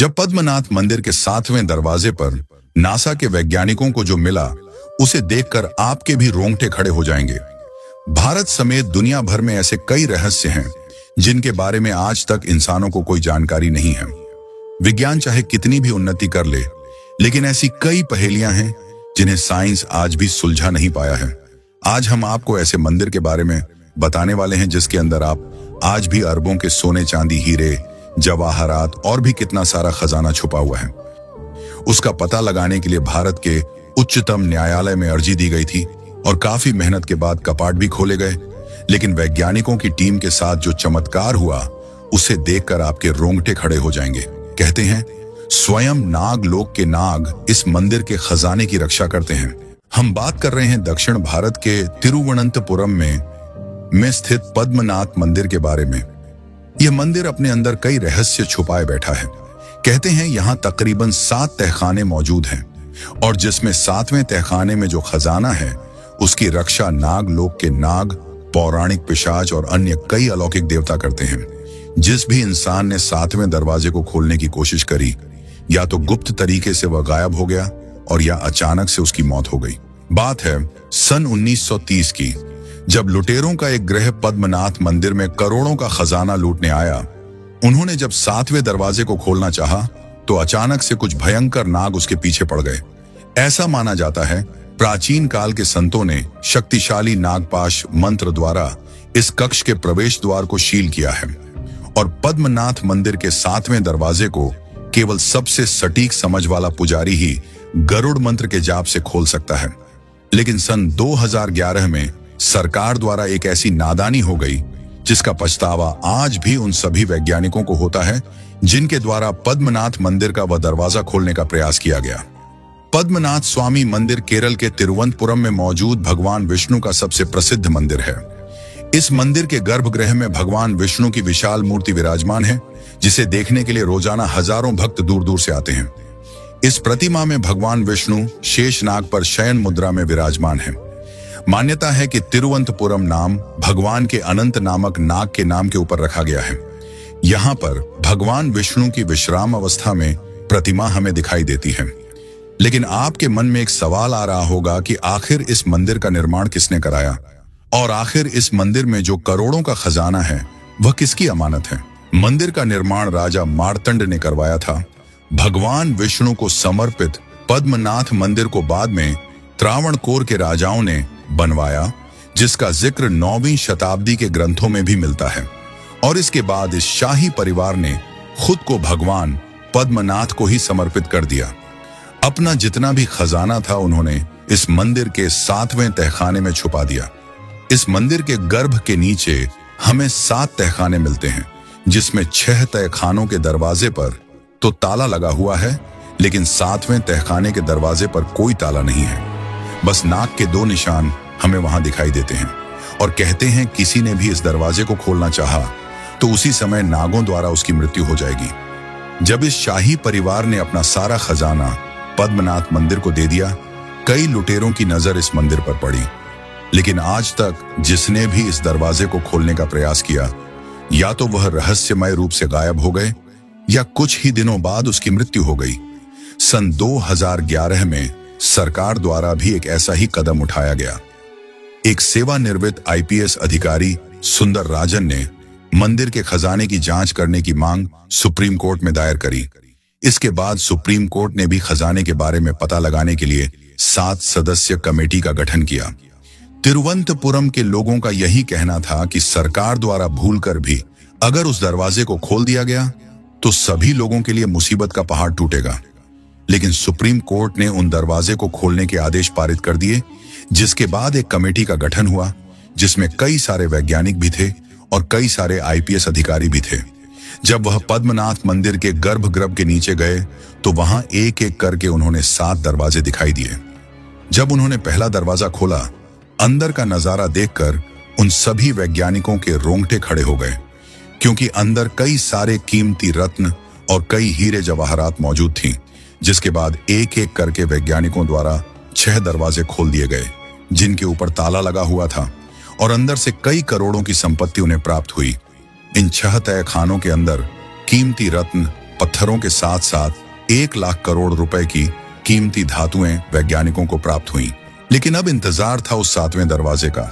जब पद्मनाथ मंदिर के 7वें दरवाजे पर नासा के वैज्ञानिकों को जो मिला, उसे देखकर आपके भी रोंगटे खड़े हो जाएंगे। भारत समेत दुनिया भर में ऐसे कई रहस्य हैं जिनके बारे में आज तक इंसानों को कोई जानकारी नहीं है। विज्ञान चाहे कितनी भी उन्नति कर ले, लेकिन ऐसी कई पहेलियां हैं जिन्हें साइंस आज भी सुलझा नहीं पाया है। आज हम आपको ऐसे मंदिर के बारे में बताने वाले हैं जिसके अंदर आप आज भी अरबों के सोने चांदी हीरे जवाहरात और भी कितना सारा खजाना छुपा हुआ है। उसका पता लगाने के लिए भारत के उच्चतम न्यायालय में अर्जी दी गई थी और काफी मेहनत के बाद कपाट भी खोले गए। लेकिन वैज्ञानिकों की टीम के साथ जो चमत्कार हुआ, उसे देखकर आपके रोंगटे खड़े हो जाएंगे। कहते हैं स्वयं नाग लोक के नाग इस मंदिर के खजाने की रक्षा करते हैं। हम बात कर रहे हैं दक्षिण भारत के तिरुवनंतपुरम में स्थित पद्मनाथ मंदिर के बारे में। यह मंदिर अपने अंदर कई रहस्य छुपाए बैठा है। कहते हैं यहाँ तकरीबन 7 तहखाने मौजूद हैं और जिसमें 7वें तहखाने में जो खजाना है उसकी रक्षा नाग लोक के नाग, पौराणिक पिशाच और अन्य कई अलौकिक देवता करते हैं। जिस भी इंसान ने 7वें दरवाजे को खोलने की कोशिश करी, या तो गुप्त तरीके से वह गायब हो गया और या अचानक से उसकी मौत हो गई। बात है सन 1930 की, जब लुटेरों का एक ग्रह पद्मनाथ मंदिर में करोड़ों का खजाना लूटने आया। उन्होंने जब 7वें दरवाजे को खोलना चाहा तो अचानक से कुछ भयंकर नाग उसके पीछे पड़ गए। ऐसा माना जाता है प्राचीन काल के संतों ने शक्तिशाली नागपाश मंत्र द्वारा इस कक्ष के प्रवेश द्वार को सील किया है और पद्मनाथ मंदिर के 7वें दरवाजे को केवल सबसे सटीक समझ वाला पुजारी ही गरुड़ मंत्र के जाप से खोल सकता है। लेकिन सन 2011 में सरकार द्वारा एक ऐसी नादानी हो गई जिसका पछतावा आज भी उन सभी वैज्ञानिकों को होता है जिनके द्वारा पद्मनाथ मंदिर का वह दरवाजा खोलने का प्रयास किया गया। पद्मनाथ स्वामी मंदिर केरल के तिरुवनंतपुरम में मौजूद भगवान विष्णु का सबसे प्रसिद्ध मंदिर है। इस मंदिर के गर्भगृह में भगवान विष्णु की विशाल मूर्ति विराजमान है, जिसे देखने के लिए रोजाना हजारों भक्त दूर दूर से आते हैं। इस प्रतिमा में भगवान विष्णु शेषनाग पर शयन मुद्रा में विराजमान है। मान्यता है कि तिरुवनंतपुरम नाम भगवान के अनंत नामक नाग के नाम के ऊपर रखा गया है। यहाँ पर भगवान विष्णु की विश्राम अवस्था में प्रतिमा हमें दिखाई देती है। लेकिन आपके मन में एक सवाल आ रहा होगा कि आखिर इस मंदिर का निर्माण किसने कराया और आखिर इस मंदिर में जो करोड़ों का खजाना है वह किसकी अमानत है। मंदिर का निर्माण राजा मार्तंड ने करवाया था। भगवान विष्णु को समर्पित पद्मनाथ मंदिर को बाद में त्रावणकोर के राजाओं ने बनवाया, जिसका जिक्र 9वीं शताब्दी के ग्रंथों में भी मिलता है। और इसके बाद इस शाही परिवार ने खुद को भगवान पद्मनाथ को ही समर्पित कर दिया। अपना जितना भी खजाना था उन्होंने इस मंदिर के 7वें तहखाने में छुपा दिया। इस मंदिर के गर्भ के नीचे हमें 7 तहखाने मिलते हैं, जिसमें 6 तहखानों के दरवाजे पर तो ताला लगा हुआ है, लेकिन 7वें तहखाने के दरवाजे पर कोई ताला नहीं है। बस नाग के 2 निशान हमें वहां दिखाई देते हैं और कहते हैं किसी ने भी इस दरवाजे को खोलना चाहा तो उसी समय नागों द्वारा उसकी मृत्यु हो जाएगी। जब इस शाही परिवार ने अपना सारा खजाना पद्मनाथ मंदिर को दे दिया, कई लुटेरों की नजर इस मंदिर पर पड़ी। लेकिन आज तक जिसने भी इस दरवाजे को खोलने का प्रयास किया, या तो वह रहस्यमय रूप से गायब हो गए या कुछ ही दिनों बाद उसकी मृत्यु हो गई। सन 2011 में सरकार द्वारा भी एक ऐसा ही कदम उठाया गया। एक सेवानिवृत्त IPS अधिकारी सुंदर राजन ने मंदिर के खजाने की जांच करने की मांग सुप्रीम कोर्ट में दायर करी। इसके बाद सुप्रीम कोर्ट ने भी खजाने के बारे में पता लगाने के लिए 7 सदस्य कमेटी का गठन किया। तिरुवनंतपुरम के लोगों का यही कहना था कि सरकार द्वारा भूलकर भी अगर उस दरवाजे को खोल दिया गया तो सभी लोगों के लिए मुसीबत का पहाड़ टूटेगा। लेकिन सुप्रीम कोर्ट ने उन दरवाजे को खोलने के आदेश पारित कर दिए, जिसके बाद एक कमेटी का गठन हुआ जिसमें कई सारे वैज्ञानिक भी थे और कई सारे IPS अधिकारी भी थे। जब वह पद्मनाथ मंदिर के गर्भगृह के नीचे गए तो वहां एक एक करके उन्होंने 7 दरवाजे दिखाई दिए। जब उन्होंने पहला दरवाजा खोला, अंदर का नजारा देखकर उन सभी वैज्ञानिकों के रोंगटे खड़े हो गए, क्योंकि अंदर कई सारे कीमती रत्न और कई हीरे जवाहरात मौजूद थीं। जिसके बाद एक एक करके वैज्ञानिकों द्वारा 6 दरवाजे खोल दिए गए, जिनके ऊपर ताला लगा हुआ था और अंदर से कई करोड़ों की संपत्ति उन्हें प्राप्त हुई। इन 6 तहखानों के अंदर कीमती रत्न, पत्थरों के साथ साथ 1 लाख करोड़ रुपए की कीमती धातुएं वैज्ञानिकों को प्राप्त हुई। लेकिन अब इंतजार था उस 7वें दरवाजे का,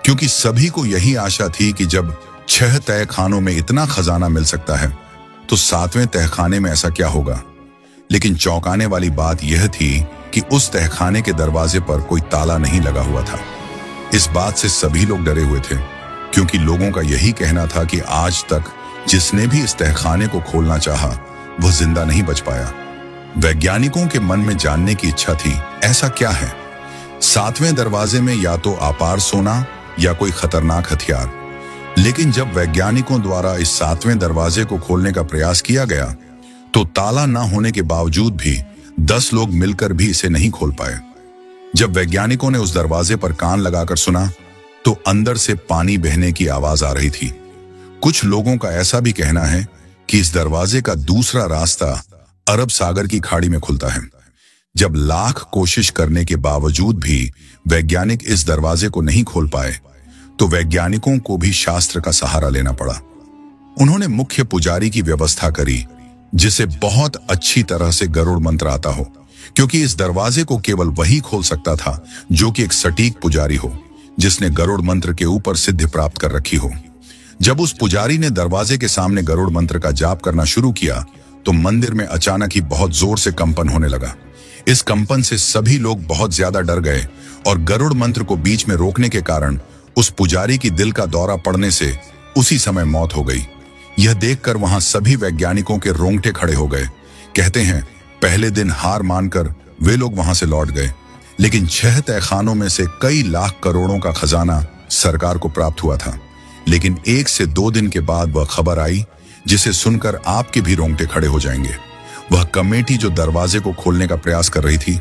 क्योंकि सभी को यही आशा थी कि जब 6 तहखानों में इतना खजाना मिल सकता है तो 7वें तहखाने में ऐसा क्या होगा। लेकिन चौंकाने वाली बात यह थी कि उस तहखाने के दरवाजे पर कोई ताला नहीं लगा हुआ था। इस बात से सभी लोग डरे हुए थे, क्योंकि लोगों का यही कहना था कि आज तक जिसने भी इस तहखाने को खोलना चाहा वह जिंदा नहीं बच पाया। वैज्ञानिकों के मन में जानने की इच्छा थी, ऐसा क्या है 7वें दरवाजे में, या तो अपार सोना या कोई खतरनाक हथियार। लेकिन जब वैज्ञानिकों द्वारा इस 7वें दरवाजे को खोलने का प्रयास किया गया तो ताला न होने के बावजूद भी 10 लोग मिलकर भी इसे नहीं खोल पाए। जब वैज्ञानिकों ने उस दरवाजे पर कान लगाकर सुना तो अंदर से पानी बहने की आवाज आ रही थी। कुछ लोगों का ऐसा भी कहना है कि इस दरवाजे का दूसरा रास्ता अरब सागर की खाड़ी में खुलता है। जब लाख कोशिश करने के बावजूद भी वैज्ञानिक इस दरवाजे को नहीं खोल पाए तो वैज्ञानिकों को भी शास्त्र का सहारा लेना पड़ा। उन्होंने मुख्य पुजारी की व्यवस्था करी, जिसे बहुत अच्छी तरह से गरुड़ मंत्र आता हो, क्योंकि इस दरवाजे को केवल वही खोल सकता था जो कि एक सटीक पुजारी हो, जिसने गरुड़ मंत्र के ऊपर सिद्धि प्राप्त कर रखी हो। जब उस पुजारी ने दरवाजे के सामने गरुड़ मंत्र का जाप करना शुरू किया तो मंदिर में अचानक ही बहुत जोर से कंपन होने लगा। इस कंपन से सभी लोग बहुत ज्यादा डर गए और गरुड़ मंत्र को बीच में रोकने के कारण उस पुजारी की दिल का दौरा पड़ने से उसी समय मौत हो गई। यह देखकर वहां सभी वैज्ञानिकों के रोंगटे खड़े हो गए। कहते हैं पहले दिन हार मानकर वे लोग वहां से लौट गए, लेकिन 6 तहखानों में से कई लाख करोड़ों का खजाना सरकार को प्राप्त हुआ था। लेकिन 1 से 2 दिन के बाद वह खबर आई जिसे सुनकर आपके भी रोंगटे खड़े हो जाएंगे। वह कमेटी जो दरवाजे को खोलने का प्रयास कर रही थी,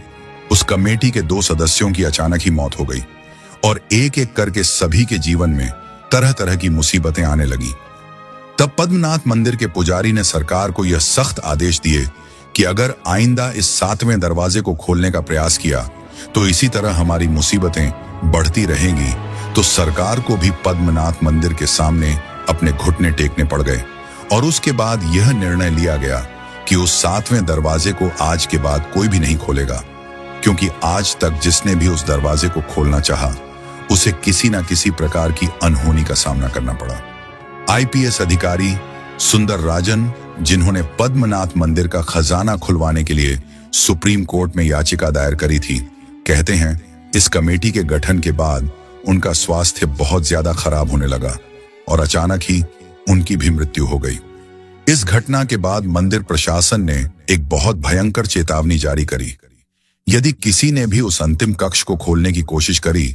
उस कमेटी के 2 सदस्यों की अचानक ही मौत हो गई और एक एक करके सभी के जीवन में तरह तरह की मुसीबतें आने लगी। तब पद्मनाथ मंदिर के पुजारी ने सरकार को यह सख्त आदेश दिए कि अगर आइंदा इस 7वें दरवाजे को खोलने का प्रयास किया तो इसी तरह हमारी मुसीबतें बढ़ती रहेंगी। तो सरकार को भी पद्मनाथ मंदिर के सामने अपने घुटने टेकने पड़ गए और उसके बाद यह निर्णय लिया गया कि उस 7वें दरवाजे को आज के बाद कोई भी नहीं खोलेगा, क्योंकि आज तक जिसने भी उस दरवाजे को खोलना चाहा उसे किसी न किसी प्रकार की अनहोनी का सामना करना पड़ा। आईपीएस अधिकारी सुंदर राजन, जिन्होंने पद्मनाथ मंदिर का खजाना खुलवाने के लिए सुप्रीम कोर्ट में याचिका दायर करी थी, कहते हैं इस कमेटी के गठन के बाद उनका स्वास्थ्य बहुत ज्यादा खराब होने लगा और अचानक ही उनकी भी मृत्यु हो गई। इस घटना के बाद मंदिर प्रशासन ने एक बहुत भयंकर चेतावनी जारी करी। यदि किसी ने भी उस अंतिम कक्ष को खोलने की कोशिश करी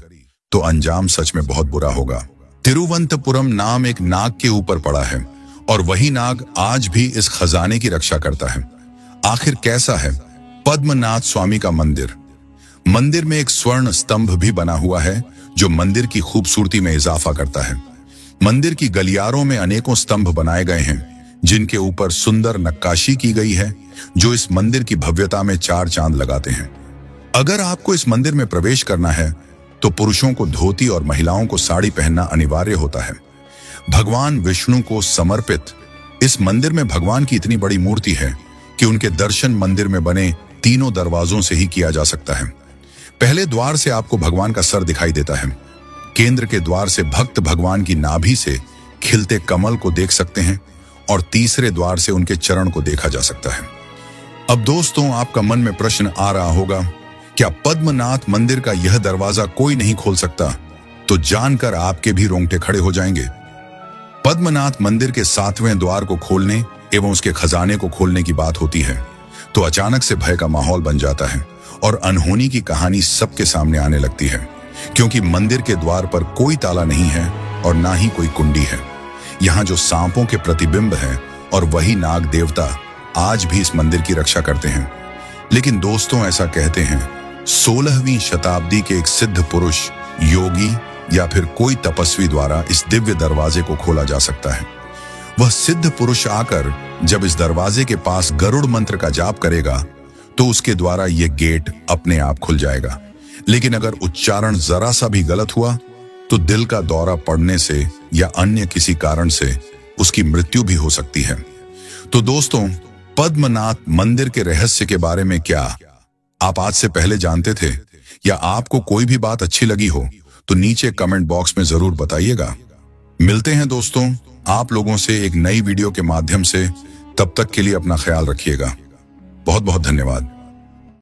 तो अंजाम सच में बहुत बुरा होगा। तिरुवनंतपुरम नाम एक नाग के ऊपर पड़ा है और वही नाग आज भी इस खजाने की रक्षा करता है। आखिर कैसा है पद्मनाथ स्वामी का मंदिर? मंदिर में एक स्वर्ण स्तंभ भी बना हुआ है जो मंदिर की खूबसूरती में इजाफा करता है। मंदिर की गलियारों में अनेकों स्तंभ बनाए गए हैं जिनके ऊपर सुंदर नक्काशी की गई है, जो इस मंदिर की भव्यता में 4 चांद लगाते हैं। अगर आपको इस मंदिर में प्रवेश करना है तो पुरुषों को धोती और महिलाओं को साड़ी पहनना अनिवार्य होता है। भगवान विष्णु को समर्पित इस मंदिर में भगवान की इतनी बड़ी मूर्ति है कि उनके दर्शन मंदिर में बने तीनों दरवाजों से ही किया जा सकता है। पहले द्वार से आपको भगवान का सर दिखाई देता है। केंद्र के द्वार से भक्त भगवान की नाभि से खिलते कमल को देख सकते हैं और तीसरे द्वार से उनके चरण को देखा जा सकता है। अब दोस्तों, आपका मन में प्रश्न आ रहा होगा, क्या पद्मनाथ मंदिर का यह दरवाजा कोई नहीं खोल सकता? तो जानकर आपके भी रोंगटे खड़े हो जाएंगे। पद्मनाथ मंदिर के 7वें द्वार को खोलने एवं उसके खजाने को खोलने की बात होती है तो अचानक से भय का माहौल बन जाता है और अनहोनी की कहानी सबके सामने आने लगती है, क्योंकि मंदिर के द्वार पर कोई ताला नहीं है और ना ही कोई कुंडी है। यहाँ जो सांपों के प्रतिबिंब हैं और वही नाग देवता आज भी इस मंदिर की रक्षा करते हैं। लेकिन दोस्तों, ऐसा कहते हैं 16वीं शताब्दी के एक सिद्ध पुरुष, योगी या फिर कोई तपस्वी द्वारा इस दिव्य दरवाजे को खोला जा सकता है। वह सिद्ध पुरुष आकर जब इस दरवाजे के पास गरुड़ मंत्र का जाप करेगा तो उसके द्वारा यह गेट अपने आप खुल जाएगा। लेकिन अगर उच्चारण जरा सा भी गलत हुआ तो दिल का दौरा पड़ने से या अन्य किसी कारण से उसकी मृत्यु भी हो सकती है। तो दोस्तों, पद्मनाथ मंदिर के रहस्य के बारे में क्या आप आज से पहले जानते थे, या आपको कोई भी बात अच्छी लगी हो तो नीचे कमेंट बॉक्स में जरूर बताइएगा। मिलते हैं दोस्तों आप लोगों से एक नई वीडियो के माध्यम से। तब तक के लिए अपना ख्याल रखिएगा। बहुत बहुत धन्यवाद।